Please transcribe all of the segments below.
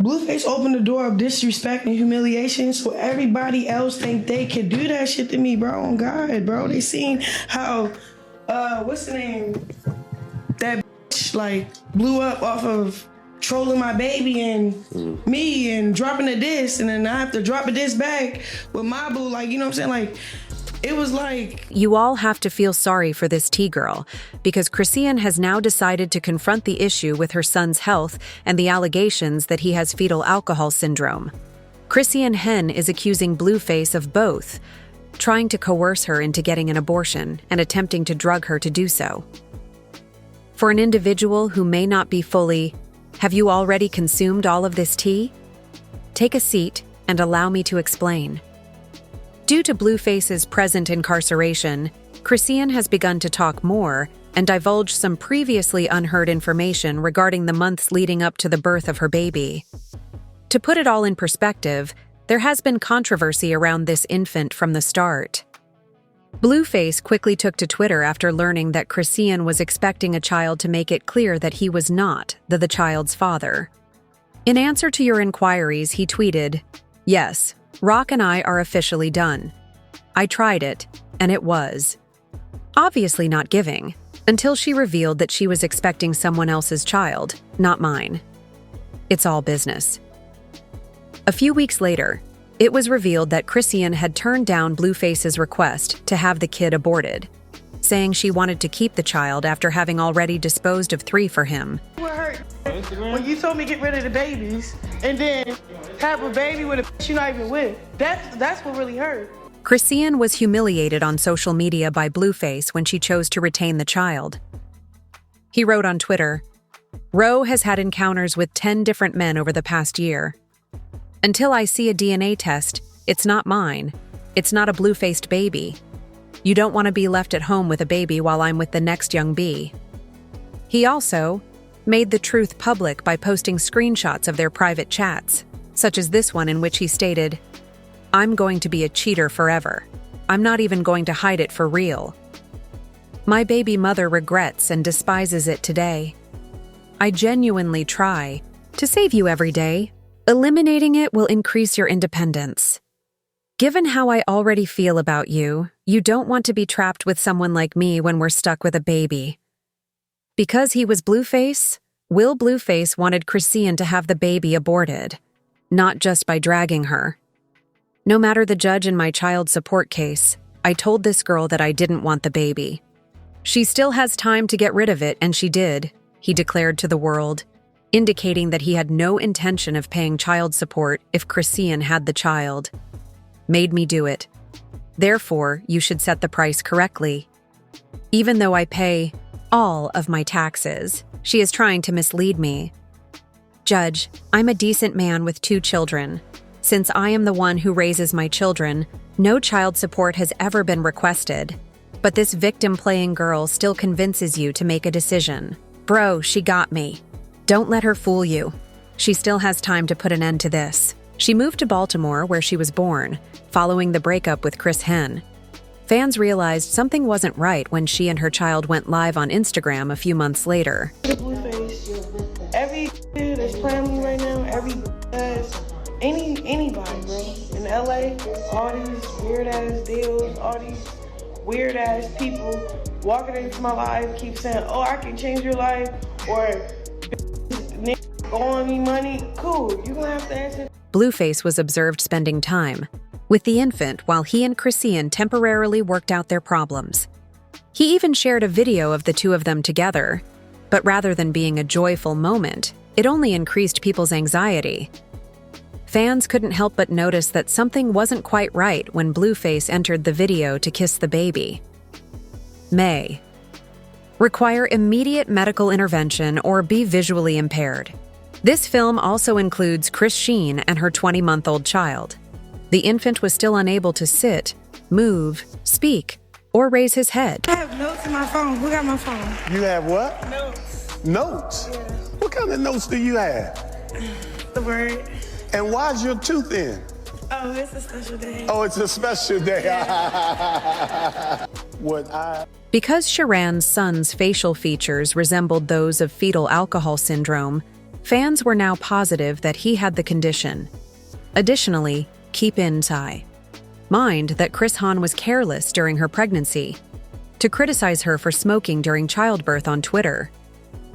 Blueface opened the door of disrespect and humiliation, so everybody else think they can do that shit to me, bro. On God, bro. They seen how, what's the name? That bitch, like, blew up off of trolling my baby and me and dropping a diss, and then I have to drop a diss back with my boo, like, you know what I'm saying? Like, it was like... You all have to feel sorry for this T-girl, because Chrisean has now decided to confront the issue with her son's health and the allegations that he has fetal alcohol syndrome. Chrisean Hen is accusing Blueface of both, trying to coerce her into getting an abortion and attempting to drug her to do so. For an individual who may not be fully, have you already consumed all of this tea? Take a seat and allow me to explain. Due to Blueface's present incarceration, Chrisean has begun to talk more and divulge some previously unheard information regarding the months leading up to the birth of her baby. To put it all in perspective, there has been controversy around this infant from the start. Blueface quickly took to Twitter after learning that Chrisean was expecting a child to make it clear that he was not the child's father. In answer to your inquiries, he tweeted, "Yes, Rock and I are officially done. I tried it, and it was obviously not giving, until she revealed that she was expecting someone else's child, not mine. It's all business." A few weeks later, it was revealed that Chrisean had turned down Blueface's request to have the kid aborted, saying she wanted to keep the child after having already disposed of 3 for him. What hurt when you told me get rid of the babies and then have a baby with a bitch you're not even with. That's what really hurt. Chrisean was humiliated on social media by Blueface when she chose to retain the child. He wrote on Twitter, "Ro has had encounters with 10 different men over the past year. Until I see a DNA test, it's not mine. It's not a blue-faced baby. You don't want to be left at home with a baby while I'm with the next young bee." He also made the truth public by posting screenshots of their private chats, such as this one in which he stated, "I'm going to be a cheater forever. I'm not even going to hide it for real. My baby mother regrets and despises it today. I genuinely try to save you every day. Eliminating it will increase your independence. Given how I already feel about you, you don't want to be trapped with someone like me when we're stuck with a baby." Because he was Blueface, Will Blueface wanted Chrisean to have the baby aborted, not just by dragging her. "No matter the judge in my child support case, I told this girl that I didn't want the baby. She still has time to get rid of it, and she did," he declared to the world, indicating that he had no intention of paying child support if Chrisean had the child. "Made me do it. Therefore, you should set the price correctly. Even though I pay all of my taxes, she is trying to mislead me. Judge, I'm a decent man with 2 children. Since I am the one who raises my children, no child support has ever been requested. But this victim-playing girl still convinces you to make a decision. Bro, she got me. Don't let her fool you. She still has time to put an end to this." She moved to Baltimore, where she was born, following the breakup with Chris Hen. Fans realized something wasn't right when she and her child went live on Instagram a few months later. Blueface. Every dude that's playing me right now, every anybody, bro. In LA, all these weird ass deals, all these weird ass people walking into my life, keep saying, "Oh, I can change your life," or "Nigga, owing me money." Cool, you gonna have to answer. Blueface was observed spending time with the infant while he and Chrisean temporarily worked out their problems. He even shared a video of the 2 of them together, but rather than being a joyful moment, it only increased people's anxiety. Fans couldn't help but notice that something wasn't quite right when Blueface entered the video to kiss the baby. May require immediate medical intervention or be visually impaired. This film also includes Chrisean and her 20-month-old child. The infant was still unable to sit, move, speak, or raise his head. I have notes in my phone. Who got my phone? You have what? Notes. Notes? Yeah. What kind of notes do you have? The word. And why's your tooth in? Oh, it's a special day. Oh, it's a special day. Yeah. Because Sharan's son's facial features resembled those of fetal alcohol syndrome, Fans were now positive that he had the condition. Additionally, keep inside mind that Chrisean was careless during her pregnancy, to criticize her for smoking during childbirth on Twitter.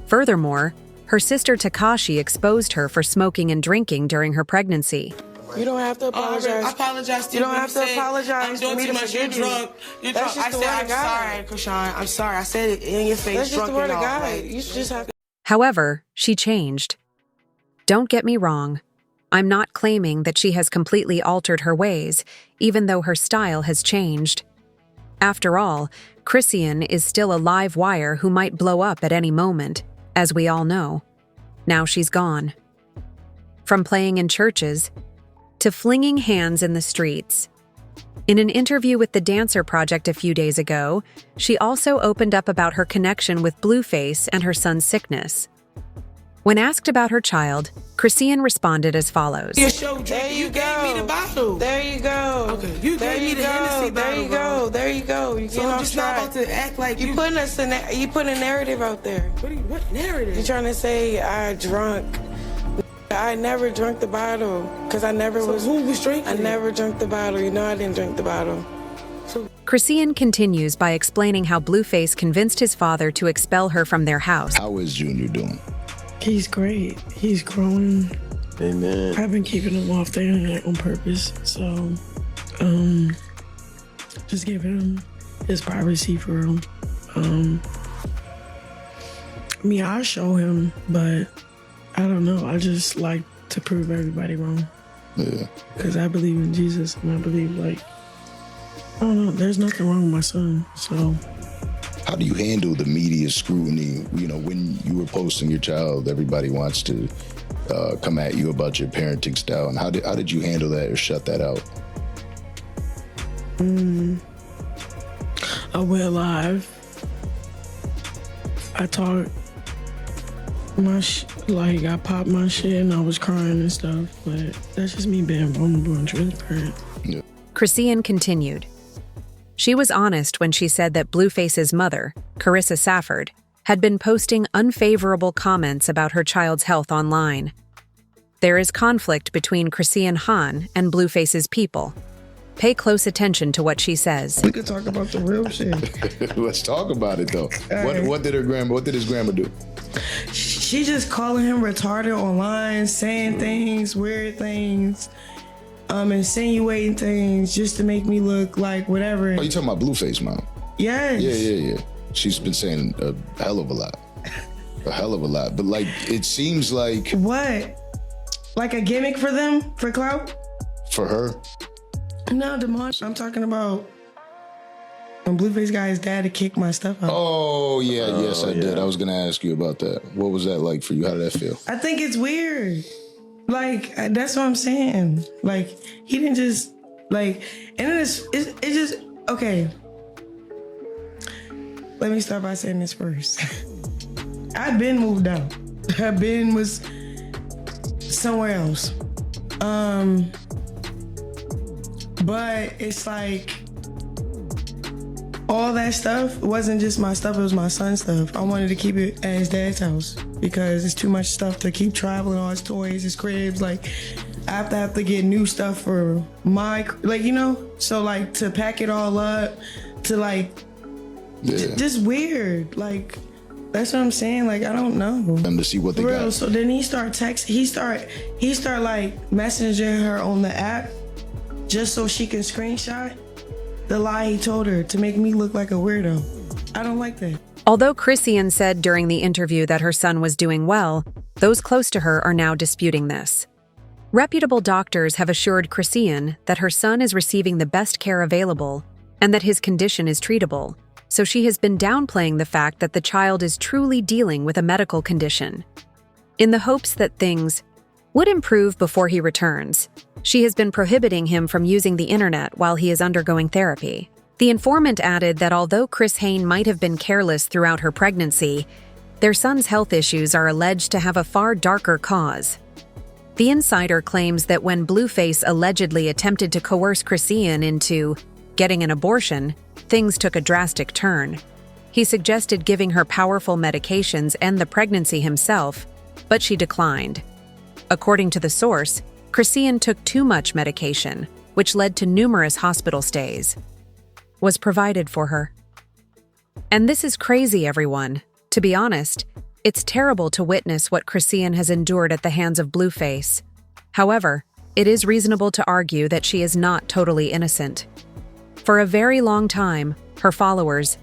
Furthermore, her sister Takashi exposed her for smoking and drinking during her pregnancy. You don't have to apologize. I apologize to you. You don't have to apologize. I'm doing too much. You're drunk. You're drunk. I said I'm sorry, Chrisean. I'm sorry. I said it in your face. That's just the word of God. Like, You just have to. However, she changed. Don't get me wrong. I'm not claiming that she has completely altered her ways, even though her style has changed. After all, Chrisean is still a live wire who might blow up at any moment, as we all know. Now she's gone. From playing in churches to flinging hands in the streets. In an interview with the Dancer Project a few days ago, she also opened up about her connection with Blueface and her son's sickness. When asked about her child, Chrisean responded as follows. There you go. Gave me the bottle. There you go. Okay, you gave me the Hennessy There bottle, you go. There you go. You So get I'm off just not track. about to act like You putting us in that. You put a narrative out there. What narrative? You trying to say I drunk? I never drank the bottle because I never So was. who was drinking I it? never drank the bottle. You know I didn't drink the bottle. Chrisean continues by explaining how Blueface convinced his father to expel her from their house. How is Junior doing? He's great. He's growing. Amen. I've been keeping him off the internet on purpose. So, just giving him his privacy for him. I mean, I'll show him, but I don't know. I just like to prove everybody wrong. Yeah. Because I believe in Jesus and I believe, I don't know, there's nothing wrong with my son. So, How do you handle the media scrutiny? You know, when you were posting your child, everybody wants to come at you about your parenting style. And how did you handle that or shut that out? I went live. I talked my I popped my shit and I was crying and stuff, but that's just me being vulnerable and transparent. Yeah. Chrisean continued. She was honest when she said that Blueface's mother, Carissa Safford, had been posting unfavorable comments about her child's health online. There is conflict between Chrisean Han and Blueface's people. Pay close attention to what she says. We could talk about the real shit. Let's talk about it though. What did his grandma do? She just calling him retarded online, saying things, weird things, insinuating things just to make me look like whatever. Oh, you talking about Blueface, mom? Yes. Yeah. She's been saying a hell of a lot. But it seems like What? Like a gimmick for them? For clout? for her, No, Demar. I'm talking about when Blueface got his dad to kick my stuff out. oh yeah, yes I did. I was gonna ask you about that. What was that like for you? How did that feel? I think it's weird. That's what I'm saying. He didn't just, and it just, okay. Let me start by saying this first. I've been moved out. Was somewhere else. But it's all that stuff wasn't just my stuff, it was my son's stuff. I wanted to keep it at his dad's house because it's too much stuff to keep traveling, all his toys, his cribs. I have to get new stuff for my, so to pack it all up, to just weird. That's what I'm saying. I don't know. And to see what they For real. got. So then he start messaging her on the app just so she can screenshot the lie he told her to make me look like a weirdo. I don't like that. Although Chrisean said during the interview that her son was doing well, those close to her are now disputing this. Reputable doctors have assured Chrisean that her son is receiving the best care available and that his condition is treatable, so she has been downplaying the fact that the child is truly dealing with a medical condition. In the hopes that things would improve before he returns, she has been prohibiting him from using the internet while he is undergoing therapy. The informant added that although Chrisean might have been careless throughout her pregnancy, their son's health issues are alleged to have a far darker cause. The insider claims that when Blueface allegedly attempted to coerce Chrisean into getting an abortion, things took a drastic turn. He suggested giving her powerful medications and the pregnancy himself, but she declined. According to the source, Chrisean took too much medication, which led to numerous hospital stays. Was provided for her. And this is crazy, everyone. To be honest, it's terrible to witness what Chrisean has endured at the hands of Blueface. However, it is reasonable to argue that she is not totally innocent. For a very long time, her followers,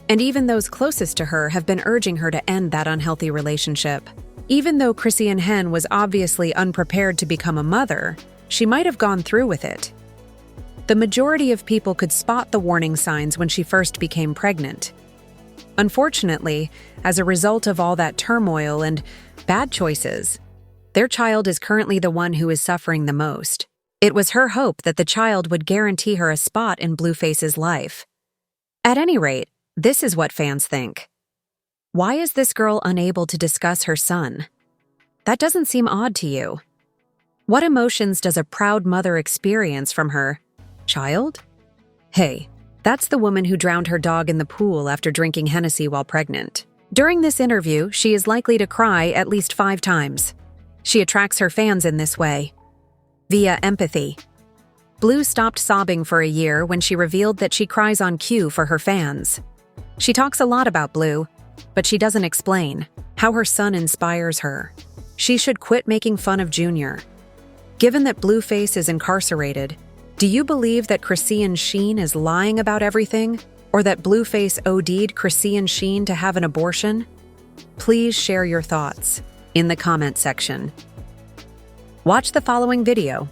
and even those closest to her, have been urging her to end that unhealthy relationship. Even though Chrisean Hen was obviously unprepared to become a mother, she might have gone through with it. The majority of people could spot the warning signs when she first became pregnant. Unfortunately, as a result of all that turmoil and bad choices, their child is currently the one who is suffering the most. It was her hope that the child would guarantee her a spot in Blueface's life. At any rate, this is what fans think. Why is this girl unable to discuss her son? That doesn't seem odd to you. What emotions does a proud mother experience from her child? Hey, that's the woman who drowned her dog in the pool after drinking Hennessy while pregnant. During this interview, she is likely to cry at least 5 times. She attracts her fans in this way. Via empathy. Blue stopped sobbing for a year when she revealed that she cries on cue for her fans. She talks a lot about Blue, but she doesn't explain how her son inspires her. She should quit making fun of Junior. Given that Blueface is incarcerated, do you believe that Chrisean Sheen is lying about everything, or that Blueface OD'd Chrisean Sheen to have an abortion? Please share your thoughts in the comment section. Watch the following video